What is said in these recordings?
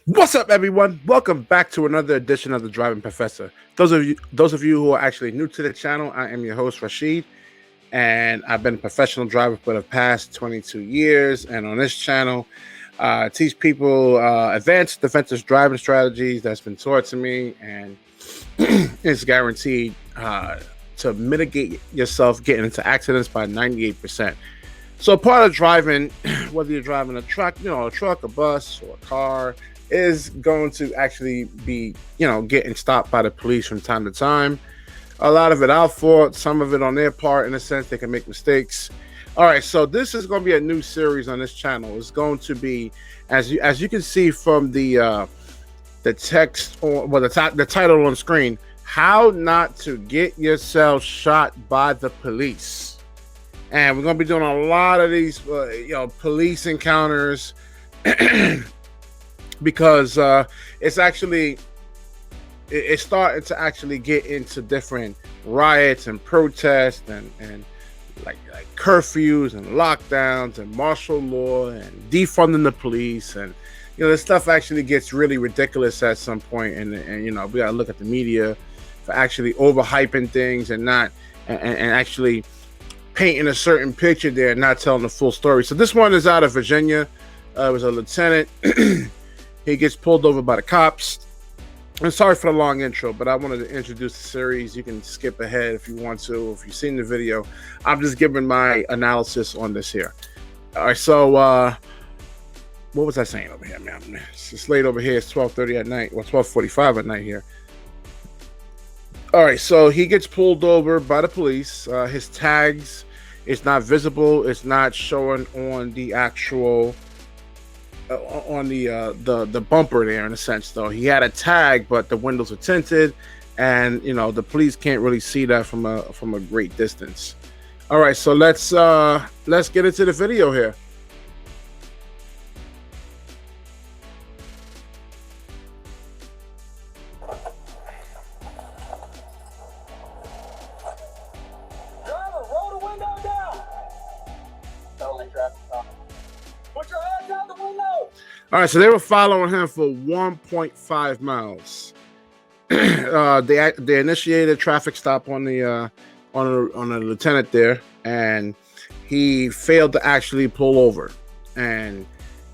What's up, everyone? Welcome back to another edition of the Driving Professor. Those of you who are actually new to the channel, I am your host Rashid, and I've been a professional driver for the past 22 years. And on this channel, I teach people advanced defensive driving strategies that's been taught to me, and it's guaranteed to mitigate yourself getting into accidents by 98%. So part of driving, whether you're driving a truck, a bus, or a car, is going to actually be, getting stopped by the police from time to time. A lot of it our fault, some of it on their part. In a sense, they can make mistakes. All right, so this is going to be a new series on this channel. It's going to be, as you can see from the text, or well, the title on screen, how not to get yourself shot by the police. And we're going to be doing a lot of these, police encounters because it's actually, it's starting to actually get into different riots and protests and like curfews and lockdowns and martial law and defunding the police. And, this stuff actually gets really ridiculous at some point. And we got to look at the media for actually overhyping things and not, and actually painting a certain picture there and not telling the full story. So this one is out of Virginia. It was a lieutenant. He gets pulled over by the cops. I'm sorry for the long intro, but I wanted to introduce the series. You can skip ahead if you want to. If you've seen the video, I'm just giving my analysis on this here. All right, so what was I saying over here, man? It's late over here. It's 12:30 at night. Well, 12:45 at night here. All right, so he gets pulled over by the police. His tags, it's not visible. It's not showing on the actual on the bumper there. In a sense, though, he had a tag, but the windows are tinted, and the police can't really see that from a great distance. All right, so let's get into the video here. All right, so they were following him for 1.5 miles. They initiated a traffic stop on the lieutenant there, and he failed to actually pull over. And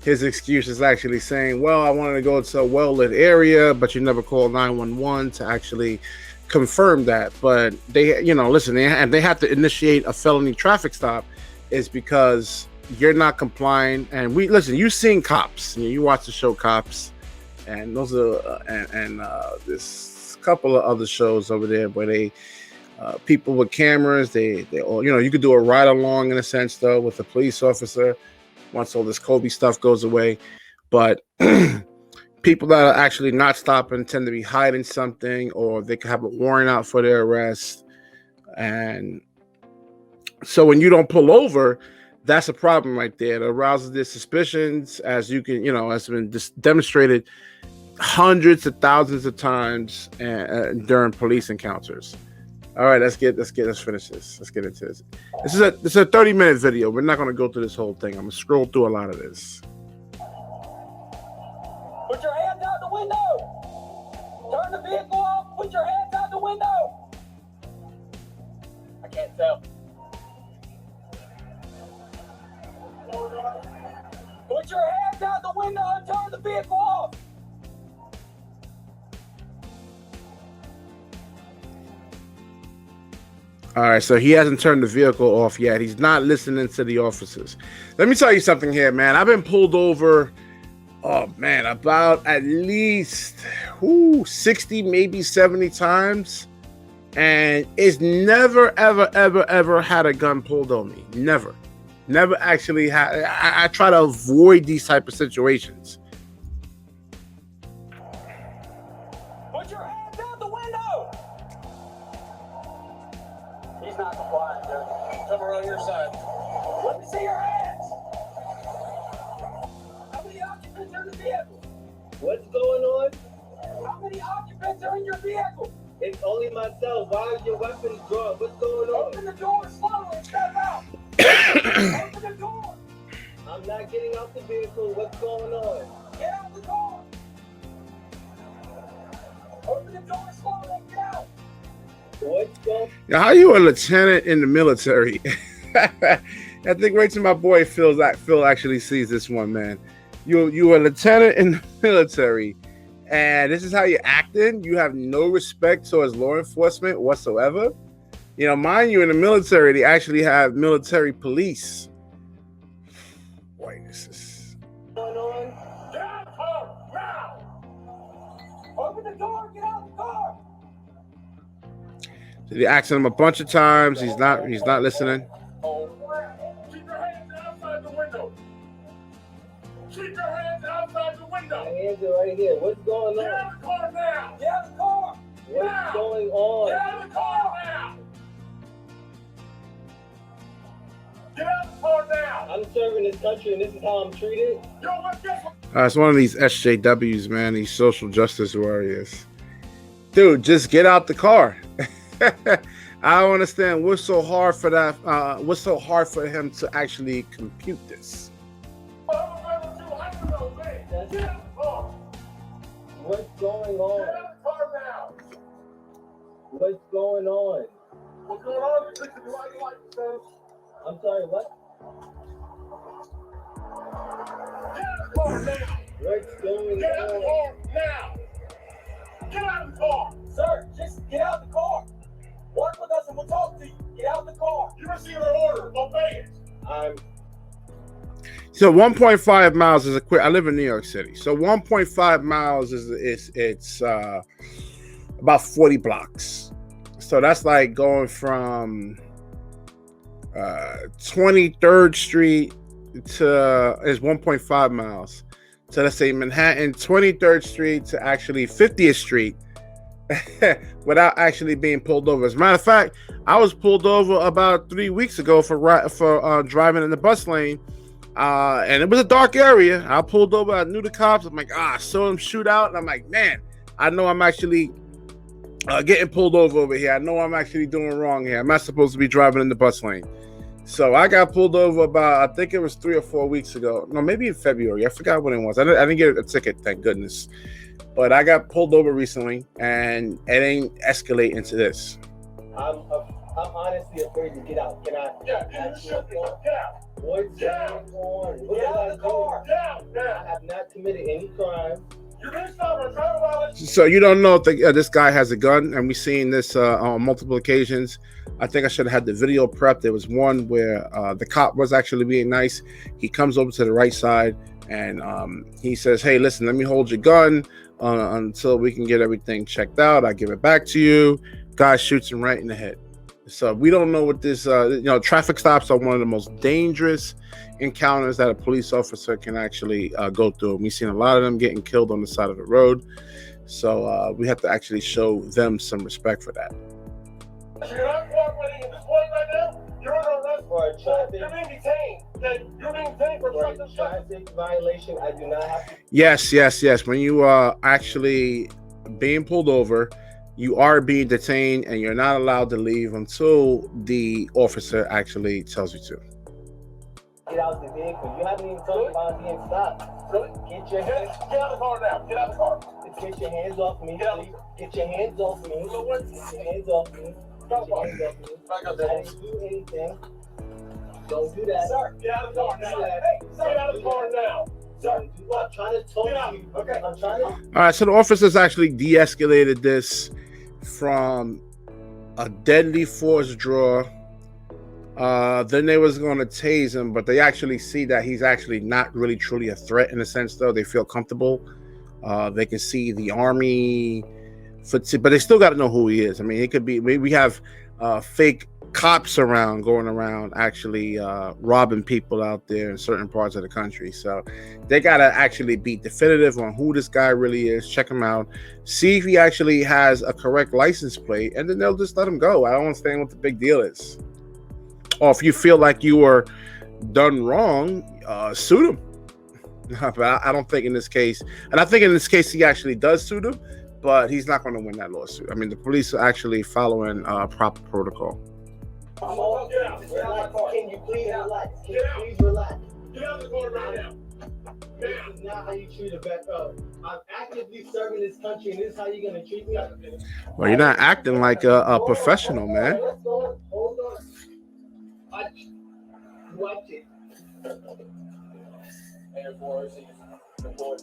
his excuse is actually saying, "Well, I wanted to go to a well-lit area, but you never called 911 to actually confirm that." But they, listen, they have to initiate a felony traffic stop, is because you're not complying. And you've seen Cops, you watch the show Cops, and those are this couple of other shows over there where they people with cameras, they all, you could do a ride along in a sense though with a police officer once all this Kobe stuff goes away. But people that are actually not stopping tend to be hiding something, or they could have a warrant out for their arrest. And so when you don't pull over, that's a problem right there. It arouses their suspicions, as you can, has been demonstrated hundreds of thousands of times during police encounters. All right, let's finish this. Let's get into this. This is a 30-minute video. We're not going to go through this whole thing. I'm going to scroll through a lot of this. Put your hands out the window. Turn the vehicle off. Put your hands out the window. I can't tell. Put your hands out the window and turn the vehicle off. All right, so he hasn't turned the vehicle off yet. He's not listening to the officers. Let me tell you something here, man. I've been pulled over, about at least 60, maybe 70 times. And it's never, ever, ever, ever had a gun pulled on me. Never actually had. I try to avoid these type of situations. Put your hands out the window. He's not complying, dude. Come around your side. Let me see your hands. How many occupants are in the vehicle? What's going on? How many occupants are in your vehicle? It's only myself. Why are your weapons drawn? What's going on? Open the door slowly and step out. Open the door. I'm not getting out the vehicle. What's going on? Get out the car. What's going Now, how you a lieutenant in the military? I think right to my boy Phil actually sees this one, man. You a lieutenant in the military, and this is how you're acting. You have no respect towards law enforcement whatsoever. You know, mind you, in the military, they actually have military police. Boy, this is on? Get out of the car now! Open the door. Get out of the car. So they asking him a bunch of times. He's not listening. Oh, keep your hands outside the window. Keep your hands outside the My window. hands are right here. What's going Get on? out of the car now. Get out of the car. What's Now. going on? Get out of the car now. Get out of the car now. I'm serving this country and this is how I'm treated. Yo, what this? It's one of these SJWs, man. These social justice warriors. Dude, just get out the car. I don't understand what's so hard for that. What's so hard for him to actually compute this? Get out of the car. What's going Get on? out of the car now. What's going on? What's going on? You're fixing your life, sir. I'm sorry, what? Get out of the car now. What's going Get out of the on? car now. Get out of the car. Sir, just get out of the car. Work with us and we'll talk to you. Get out of the car. You received an order. Obey it. I'm So 1.5 miles is a quick. I live in New York City, so 1.5 miles is about 40 blocks. So that's like going from 23rd Street to is 1.5 miles. So let's say Manhattan, 23rd Street to actually 50th Street without actually being pulled over. As a matter of fact, I was pulled over about 3 weeks ago for driving in the bus lane. And it was a dark area. I pulled over. I knew the cops. I'm like, I saw them shoot out. And I'm like, man, I know I'm actually getting pulled over here. I know I'm actually doing wrong here. I'm not supposed to be driving in the bus lane. So I got pulled over about, I think it was 3 or 4 weeks ago. No, maybe in February. I forgot when it was. I didn't get a ticket, thank goodness. But I got pulled over recently, and it ain't escalate into this. I'm honestly afraid to get out. Can I? Yeah, you should be. Get out. What's Get out. going on? What Get did out I of the car. do? Get out I now. have not committed any crime. You didn't stop a traffic violation. So you don't know if this guy has a gun, and we've seen this on multiple occasions. I think I should have had the video prepped. There was one where the cop was actually being nice. He comes over to the right side, and he says, "Hey, listen, let me hold your gun until we can get everything checked out. I give it back to you." Guy shoots him right in the head. So we don't know what this. Traffic stops are one of the most dangerous encounters that a police officer can actually go through. We've seen a lot of them getting killed on the side of the road. So we have to actually show them some respect for that. You're not cooperating at this point right now. You're under arrest. For a traffic, You're being detained. Okay? You're being detained for for a obstructing justice. traffic violation, I do not have to. Yes. When you are actually being pulled over, you are being detained, and you're not allowed to leave until the officer actually tells you to. Get out the vehicle. You haven't even told me about being stopped. Really? Get your Get hands. out of the car now. Get out of the car. Get your hands off me, Get out. please. Get your hands off me. So what? Get your hands off me. Get your hands off me. Back up I there. didn't do anything. Don't do that. Sir, get out of the car now. Don't do that. Hey, get out of the car now. Sir, I'm trying to talk Get out. to you. Okay. I'm trying to. All right, so the officers actually de-escalated this from a deadly force draw. Then they was going to tase him, but they actually see that he's actually not really truly a threat in a sense, though. They feel comfortable. They can see the army, but they still got to know who he is. I mean, it could be, we have fake cops going around actually robbing people out there in certain parts of the country. So they got to actually be definitive on who this guy really is, check him out, see if he actually has a correct license plate, and then they'll just let him go. I don't understand what the big deal is. Or if you feel like you were done wrong, suit him. But I don't think in this case, and I think in this case he actually does suit him, but he's not going to win that lawsuit. I mean, the police are actually following proper protocol. Relax. Can you please relax? Can you please relax? Get out of the car right now. This is not how you treat a veteran. I'm actively serving this country, and this is how you're gonna treat me. Well, you're not acting like a professional, man. Hold on. Watch it. Air Force, report.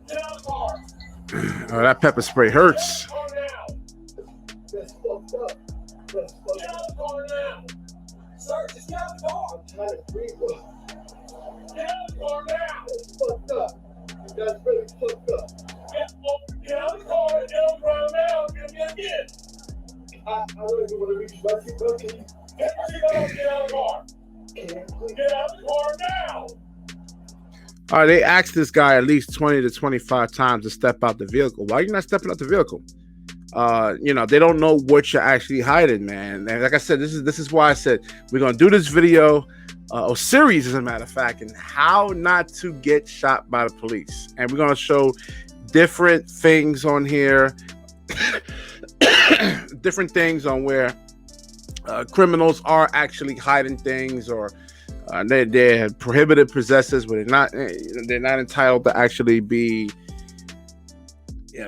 Get out of the car. Oh, that pepper spray hurts. Get out of the car now. That's fucked up. That's fucked Get up. out of the car now. Sir, just get out of the car. I'm trying to breathe. Get out of the car now. That's fucked up. That's really fucked up. Get out of the car and get on the ground now. Get again. I don't even want to reach my seatbelt. Can you? Get your seatbelt off. Get out of the car. Can you please? Get out of the car now. All right, they asked this guy at least 20 to 25 times to step out the vehicle. Why are you not stepping out the vehicle? They don't know what you're actually hiding, man. And like I said, this is why I said we're gonna do this video or series, as a matter of fact, and how not to get shot by the police. And we're gonna show different things on here, different things on where criminals are actually hiding things, or they're prohibited possessors, where they're not entitled to actually be, they're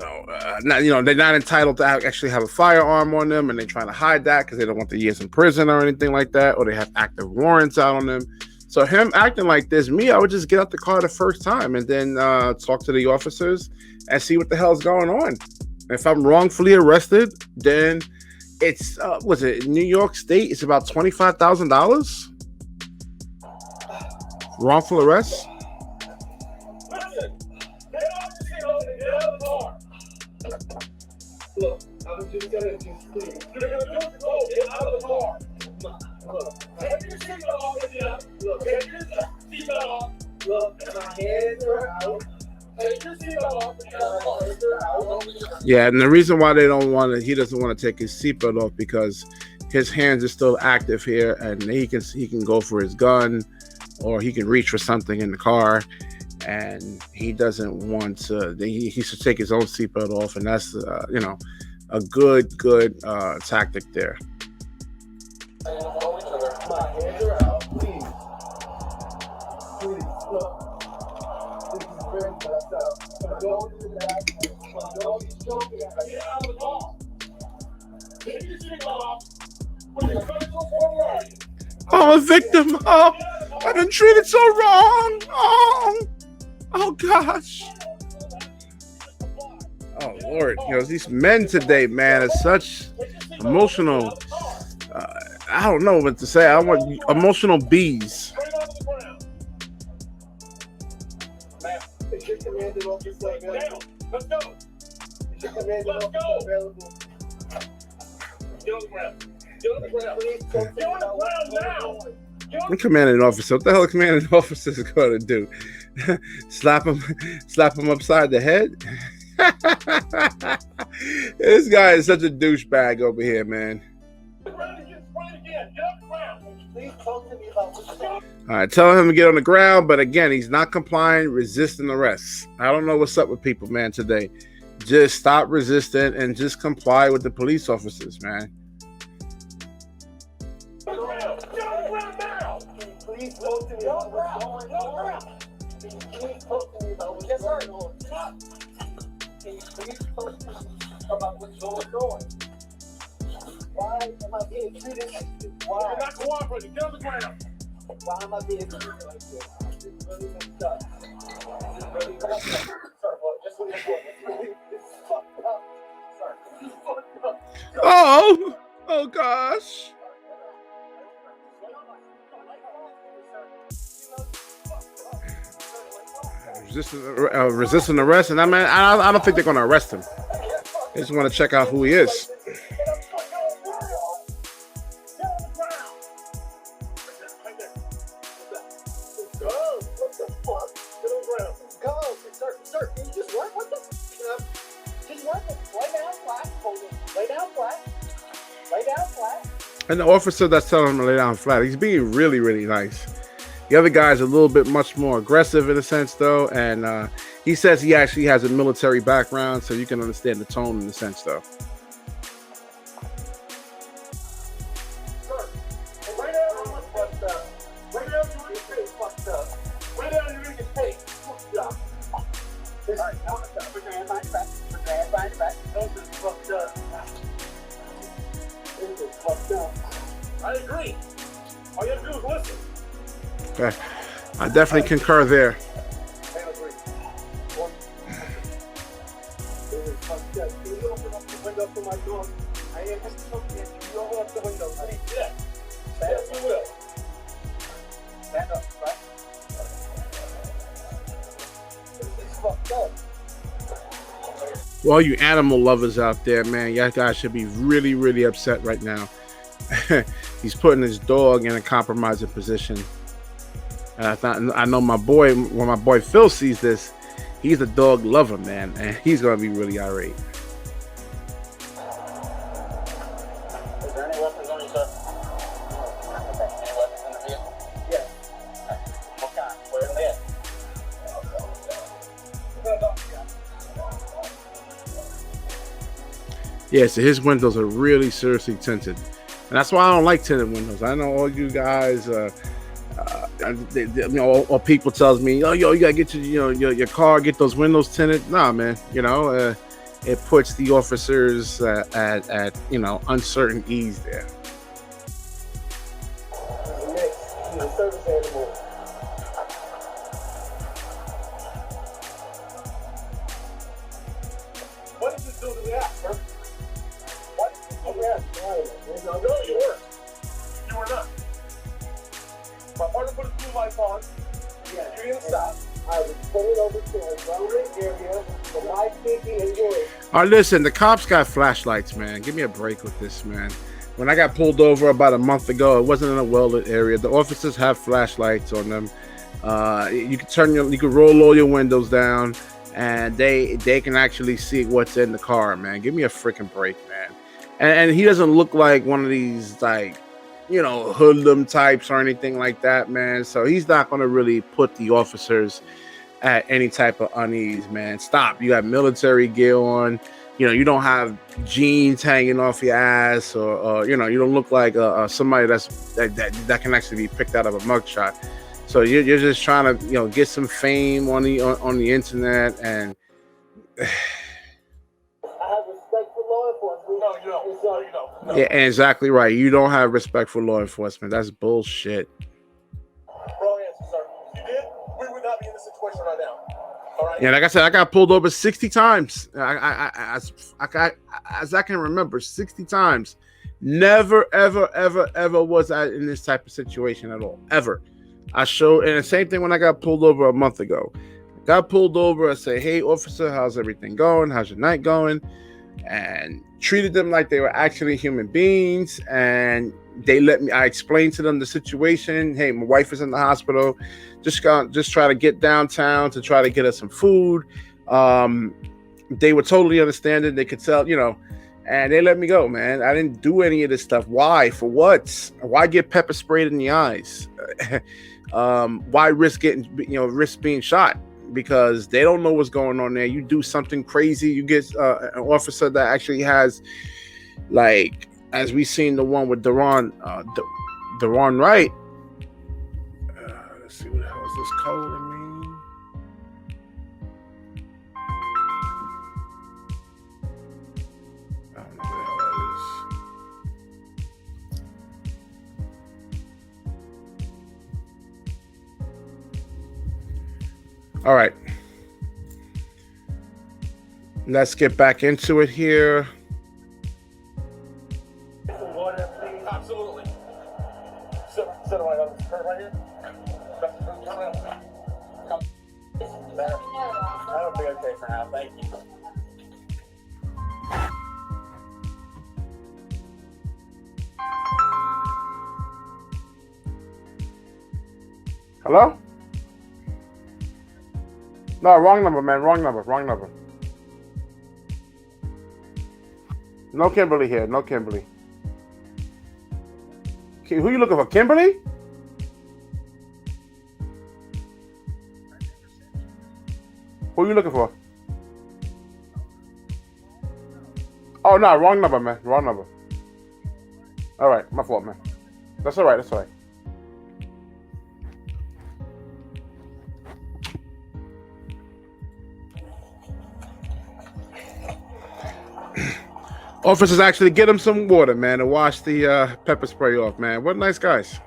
not entitled to actually have a firearm on them, and they're trying to hide that because they don't want the years in prison or anything like that, or they have active warrants out on them. So him acting like this, I would just get out the car the first time and then talk to the officers and see what the hell's going on. If I'm wrongfully arrested, then it's New York State? It's about $25,000. Wrongful arrest. Listen. Get off the seat and get out of the car. Look, I'm just gonna please. You're gonna do it. Go. Get out of the car. Look, Take your seatbelt off with you. look, Take your seatbelt off. look, my hands are out. Take your seatbelt off and get out of the car. My hands are out. Yeah, and the reason why he doesn't want to take his seatbelt off, because his hands are still active here, and he can go for his gun, or he can reach for something in the car, and he doesn't want to. He should take his own seatbelt off, and that's a good tactic there. My hands are out. Please, look. This is very messed up. My dog is choking. Get out of the car. Take your seatbelt off. When you're going to go forward. I'm a victim. Oh, I've been treated so wrong. Oh gosh. Oh Lord, these men today, man, are such emotional. I don't know what to say. I want emotional bees. Is your commanding officer available? Let's go. Is your commanding Let's officer go. available? Get on the ground. Get on the ground. Get on the ground now. I'm commanding officer. What the hell a commanding officer is going to do? slap him upside the head? This guy is such a douchebag over here, man. Please talk to me about what's going on. All right, telling him to get on the ground, but again, he's not complying, resisting arrest. I don't know what's up with people, man, today. Just stop resisting and just comply with the police officers, man. Please talk to me about what's going on. Can you please talk to me about what's going on? Can you please talk to me about what's going on? Why am I being treated like this? Why? You're not cooperating. Get on the ground. Why am I being treated like this? This is really messed up. This is really messed up. Sir, well, just what you're doing. This is fucked up. Sir, this is fucked up. Oh gosh. Resisting arrest, and I don't think they're going to arrest him. They just want to check out who he is. Sir, can you just work with them? Just work with them. Lay down flat. Hold it. Lay down flat. Lay down flat. And the officer that's telling him to lay down flat, he's being really, really nice. The other guy's a little bit much more aggressive in a sense, though, and he says he actually has a military background, so you can understand the tone in a sense, though. Sir, right now, I'm fucked up. Right now, you're fucked up. All right, now put your hands behind your back. Put your hands behind your back. This is fucked up. This is fucked up. I agree. All you have to do is listen. Okay. I definitely concur there. I agree. This is fucked up. Can you open up the window for my door? I am something. Can you open up the window? Yeah. Yes, you will. Stand up, right? This is fucked up. Well, you animal lovers out there, man, y'all guys should be really, really upset right now. He's putting his dog in a compromising position. And I know my boy, when my boy Phil sees this, he's a dog lover, man, and he's gonna be really irate. Is there any weapons on you, sir? Any weapons in the vehicle? Yes. What kind? Where are they at? Yeah, so his windows are really seriously tinted, and that's why I don't like tinted windows. I know all you guys, or people tells me, oh, yo, you gotta get your car, get those windows tinted. Nah, man, it puts the officers at uncertain ease there. Next, he's a service animal. What did you do to the act, sir? What did you do to the act? No, you weren't. You were not. My partner put his blue lights on. Yeah. You didn't stop. I was pulled over to a relevant area for my safety and yours. All right, listen, the cops got flashlights, man. Give me a break with this, man. When I got pulled over about a month ago, it wasn't in a well-lit area. The officers have flashlights on them. You can roll all your windows down, and they can actually see what's in the car, man. Give me a freaking break, man. And he doesn't look like one of these hoodlum types or anything like that, man. So he's not going to really put the officers at any type of unease, man. Stop. You got military gear on. You don't have jeans hanging off your ass, or you don't look like somebody that can actually be picked out of a mugshot. So you're just trying to get some fame on the internet, and I have respect for law enforcement. No, you don't. No. Yeah, exactly right. You don't have respect for law enforcement. That's bullshit. Wrong answer, sir. If you did, we would not be in this situation right now. All right. Yeah, like I said, I got pulled over 60 times. As I can remember, 60 times. Never, ever, ever, ever was I in this type of situation at all. Ever. And the same thing when I got pulled over a month ago. I got pulled over. I say, hey, officer, how's everything going? How's your night going? And treated them like they were actually human beings. And I explained to them the situation. Hey, my wife is in the hospital. Just try to get downtown to try to get us some food. They were totally understanding. They could tell, and they let me go, man. I didn't do any of this stuff. Why? For what? Why get pepper sprayed in the eyes? Why risk being shot? Because they don't know what's going on there. You do something crazy, you get an officer that actually has, like, as we seen the one with Deron Wright. Let's see, what the hell is this code? I don't know what the hell that is. All right. Let's get back into it here. Water, please. Absolutely. Sit right on this curb right here. That'll be okay for now. Thank you. Hello? No, wrong number, man. Wrong number. No Kimberly here. No Kimberly. Okay, who you looking for? Kimberly? Who you looking for? Oh, no. Wrong number, man. Wrong number. All right. My fault, man. That's all right. Officers actually get him some water, man, to wash the pepper spray off, man. What nice guys.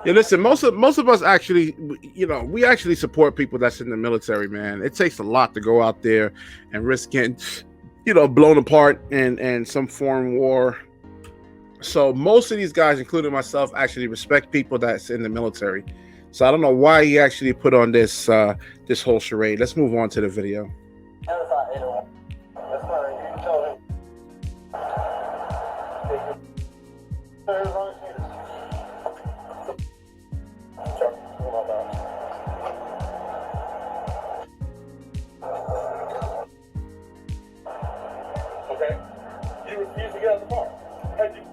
Yeah, listen, most of us actually, you know, we actually support people that's in the military, man. It takes a lot to go out there and risk getting, you know, blown apart in some foreign war. So most of these guys, including myself, actually respect people that's in the military. So I don't know why he actually put on this this whole charade. Let's move on to the video. Okay? You refuse to get out of the car.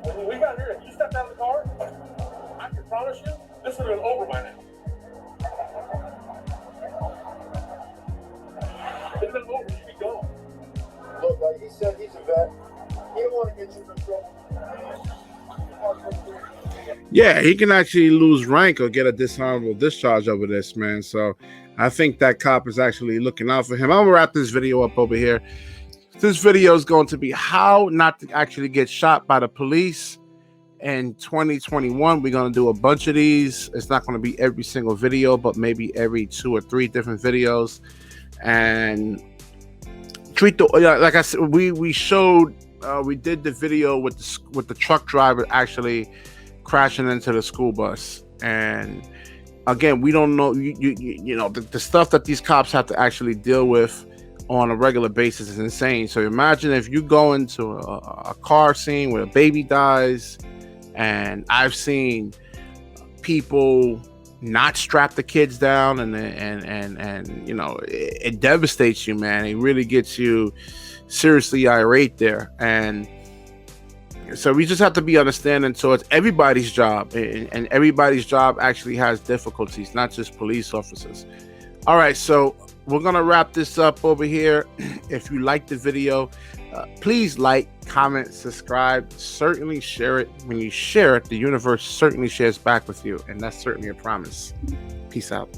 When we got here, if you stepped out of the car, I can promise you, this would have been over by now. It's been over, you'd be gone. Look, like he said, he's a vet. He don't want to get you in trouble. Yeah, he can actually lose rank or get a dishonorable discharge over this, man. So I think that cop is actually looking out for him. I'm gonna wrap this video up over here. This video is going to be how not to actually get shot by the police in 2021. We're going to do a bunch of these. It's not going to be every single video, but maybe every 2 or 3 different videos. And treat the, like I said, we showed, we did the video with the truck driver actually crashing into the school bus. And again, we don't know, you know, the stuff that these cops have to actually deal with on a regular basis is insane. So imagine if you go into a car scene where a baby dies, and I've seen people not strap the kids down, and you know, it devastates you, man. It really gets you seriously irate there. And so we just have to be understanding towards everybody's job, and everybody's job actually has difficulties, not just police officers. All right, so we're gonna wrap this up over here. If you like the video, please like, comment, subscribe, certainly share it. When you share it, the universe certainly shares back with you, and that's certainly a promise. Peace out.